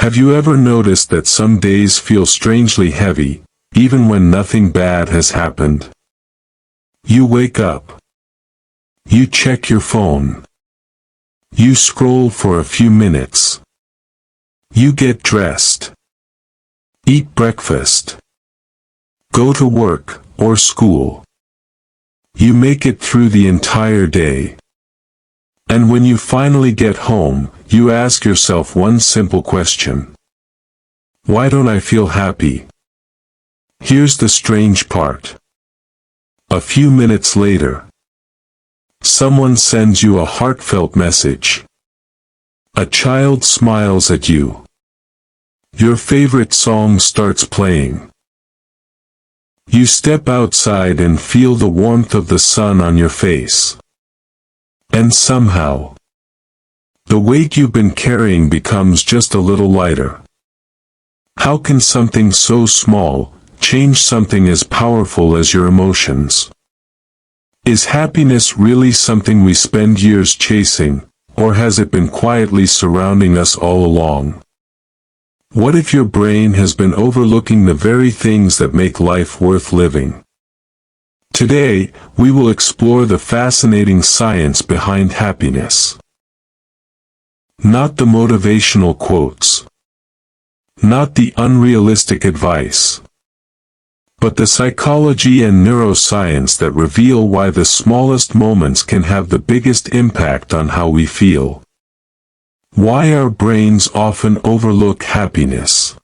Have you ever noticed that some days feel strangely heavy, even when nothing bad has happened? You wake up. You check your phone. You scroll for a few minutes. You get dressed. Eat breakfast. Go to work or school. You make it through the entire day. And when you finally get home, you ask yourself one simple question. Why don't I feel happy? Here's the strange part. A few minutes later, someone sends you a heartfelt message. A child smiles at you. Your favorite song starts playing. You step outside and feel the warmth of the sun on your face. And somehow, the weight you've been carrying becomes just a little lighter. How can something so small change something as powerful as your emotions? Is happiness really something we spend years chasing, or has it been quietly surrounding us all along? What if your brain has been overlooking the very things that make life worth living? Today, we will explore the fascinating science behind happiness. Not the motivational quotes. Not the unrealistic advice. But the psychology and neuroscience that reveal why the smallest moments can have the biggest impact on how we feel. Why our brains often overlook happiness.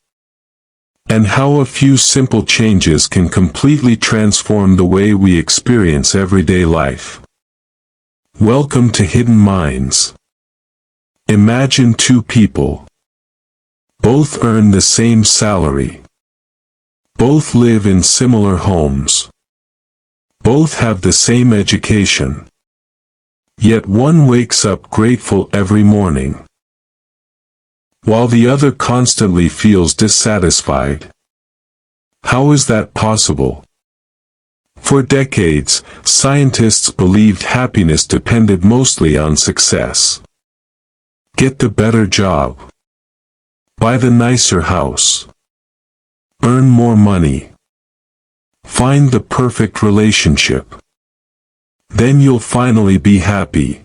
And how a few simple changes can completely transform the way we experience everyday life. Welcome to Hidden Minds. Imagine two people. Both earn the same salary. Both live in similar homes. Both have the same education. Yet one wakes up grateful every morning, while the other constantly feels dissatisfied. How is that possible? For decades, scientists believed happiness depended mostly on success. Get the better job. Buy the nicer house. Earn more money. Find the perfect relationship. Then you'll finally be happy.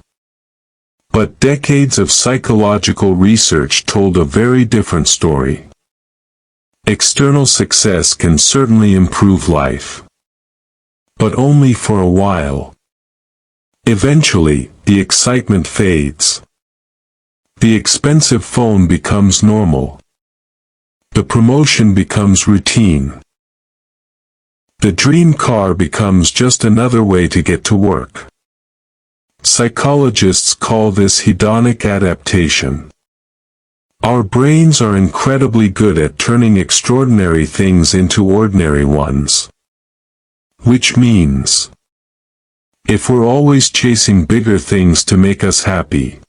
But decades of psychological research told a very different story. External success can certainly improve life, but only for a while. Eventually, the excitement fades. The expensive phone becomes normal. The promotion becomes routine. The dream car becomes just another way to get to work. Psychologists call this hedonic adaptation. Our brains are incredibly good at turning extraordinary things into ordinary ones. Which means, if we're always chasing bigger things to make us happy,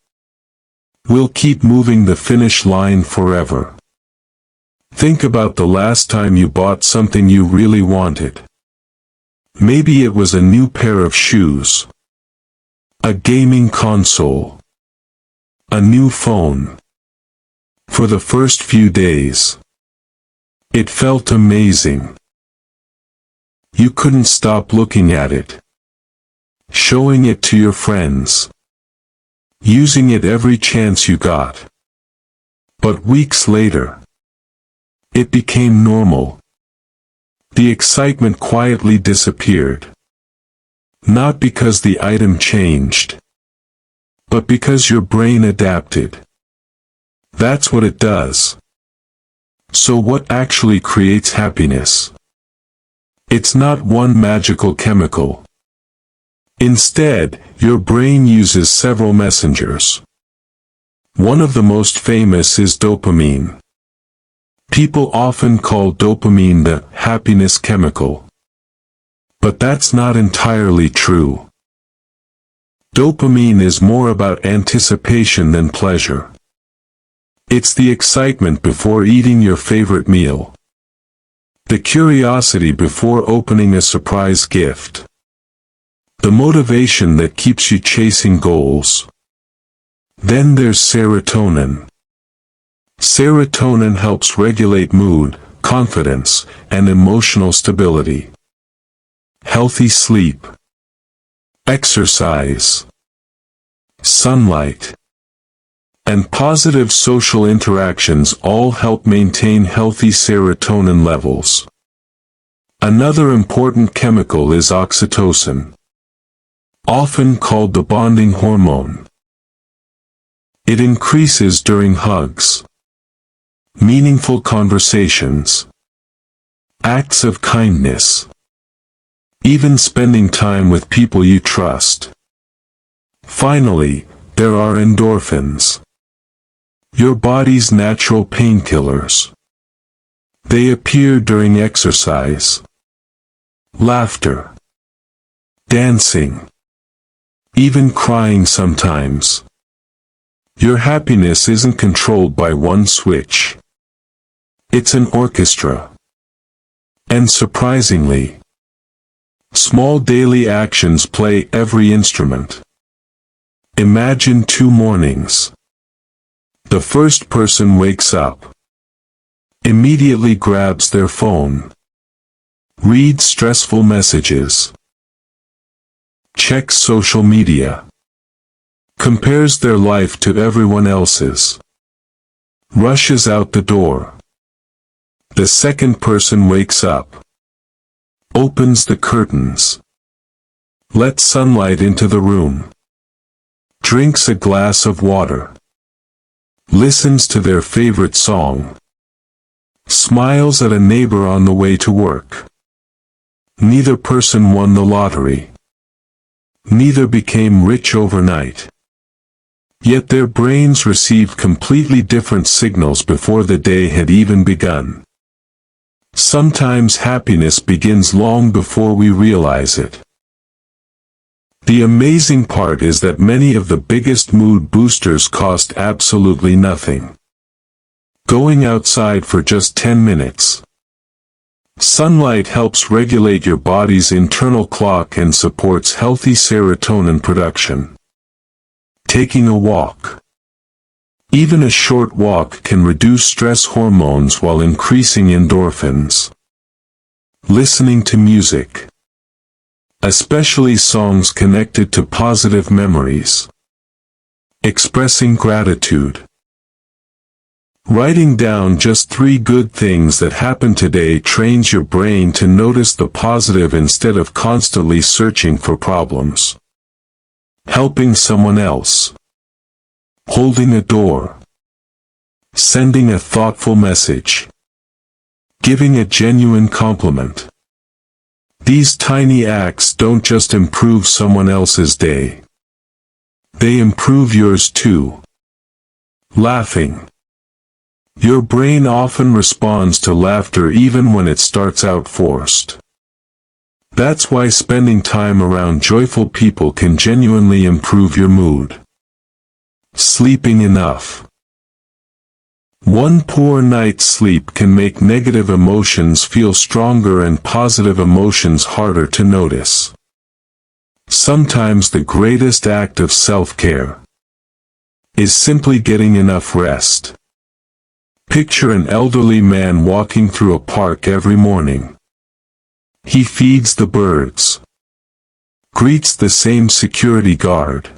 we'll keep moving the finish line forever. Think about the last time you bought something you really wanted. Maybe it was a new pair of shoes, a gaming console, a new phone. For the first few days, it felt amazing. You couldn't stop looking at it, showing it to your friends, using it every chance you got. But weeks later, it became normal. The excitement quietly disappeared. Not because the item changed, but because your brain adapted. That's what it does. So what actually creates happiness? It's not one magical chemical. Instead, your brain uses several messengers. One of the most famous is dopamine. People often call dopamine the happiness chemical. But that's not entirely true. Dopamine is more about anticipation than pleasure. It's the excitement before eating your favorite meal. The curiosity before opening a surprise gift. The motivation that keeps you chasing goals. Then there's serotonin. Serotonin helps regulate mood, confidence, and emotional stability. Healthy sleep, exercise, sunlight, and positive social interactions all help maintain healthy serotonin levels. Another important chemical is oxytocin, often called the bonding hormone. It increases during hugs, meaningful conversations, acts of kindness, even spending time with people you trust. Finally, there are endorphins, your body's natural painkillers. They appear during exercise, laughter, dancing, even crying sometimes. Your happiness isn't controlled by one switch. It's an orchestra. And surprisingly, small daily actions play every instrument. Imagine 2 mornings. The first person wakes up, immediately grabs their phone, reads stressful messages, checks social media, compares their life to everyone else's, rushes out the door. The second person wakes up, opens the curtains, lets sunlight into the room, drinks a glass of water, listens to their favorite song, smiles at a neighbor on the way to work. Neither person won the lottery. Neither became rich overnight. Yet their brains received completely different signals before the day had even begun. Sometimes happiness begins long before we realize it. The amazing part is that many of the biggest mood boosters cost absolutely nothing. Going outside for just 10 minutes. Sunlight helps regulate your body's internal clock and supports healthy serotonin production. Taking a walk. Even a short walk can reduce stress hormones while increasing endorphins. Listening to music, especially songs connected to positive memories. Expressing gratitude. Writing down just 3 good things that happened today trains your brain to notice the positive instead of constantly searching for problems. Helping someone else. Holding a door. Sending a thoughtful message. Giving a genuine compliment. These tiny acts don't just improve someone else's day. They improve yours too. Laughing. Your brain often responds to laughter even when it starts out forced. That's why spending time around joyful people can genuinely improve your mood. Sleeping enough. One poor night's sleep can make negative emotions feel stronger and positive emotions harder to notice. Sometimes the greatest act of self-care is simply getting enough rest. Picture an elderly man walking through a park every morning. He feeds the birds, greets the same security guard,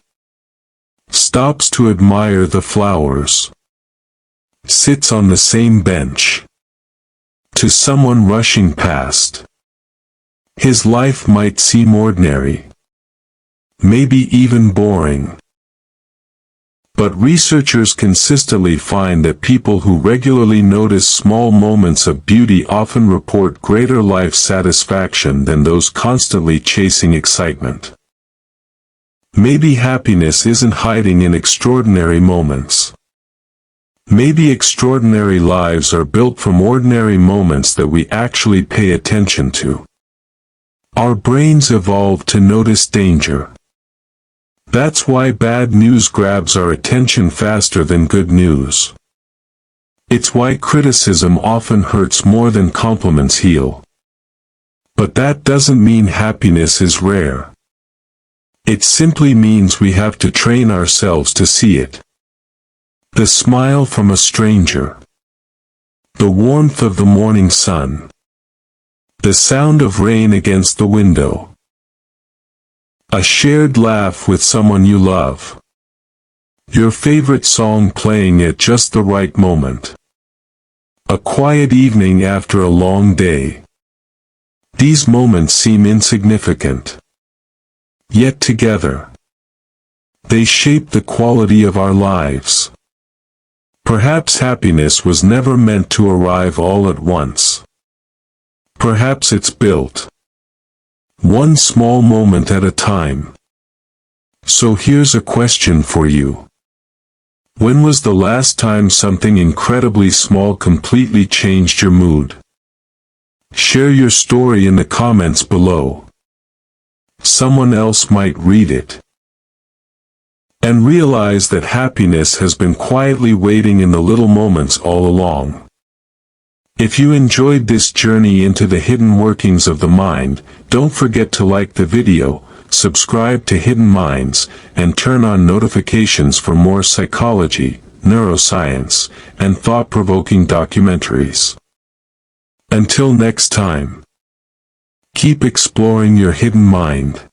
stops to admire the flowers, sits on the same bench. To someone rushing past, his life might seem ordinary, maybe even boring. But researchers consistently find that people who regularly notice small moments of beauty often report greater life satisfaction than those constantly chasing excitement. Maybe happiness isn't hiding in extraordinary moments. Maybe extraordinary lives are built from ordinary moments that we actually pay attention to. Our brains evolved to notice danger. That's why bad news grabs our attention faster than good news. It's why criticism often hurts more than compliments heal. But that doesn't mean happiness is rare. It simply means we have to train ourselves to see it. The smile from a stranger. The warmth of the morning sun. The sound of rain against the window. A shared laugh with someone you love. Your favorite song playing at just the right moment. A quiet evening after a long day. These moments seem insignificant. Yet together, they shape the quality of our lives. Perhaps happiness was never meant to arrive all at once. Perhaps it's built, one small moment at a time. So here's a question for you. When was the last time something incredibly small completely changed your mood? Share your story in the comments below. Someone else might read it. And realize that happiness has been quietly waiting in the little moments all along. If you enjoyed this journey into the hidden workings of the mind, don't forget to like the video, subscribe to Hidden Minds, and turn on notifications for more psychology, neuroscience, and thought-provoking documentaries. Until next time, keep exploring your hidden mind.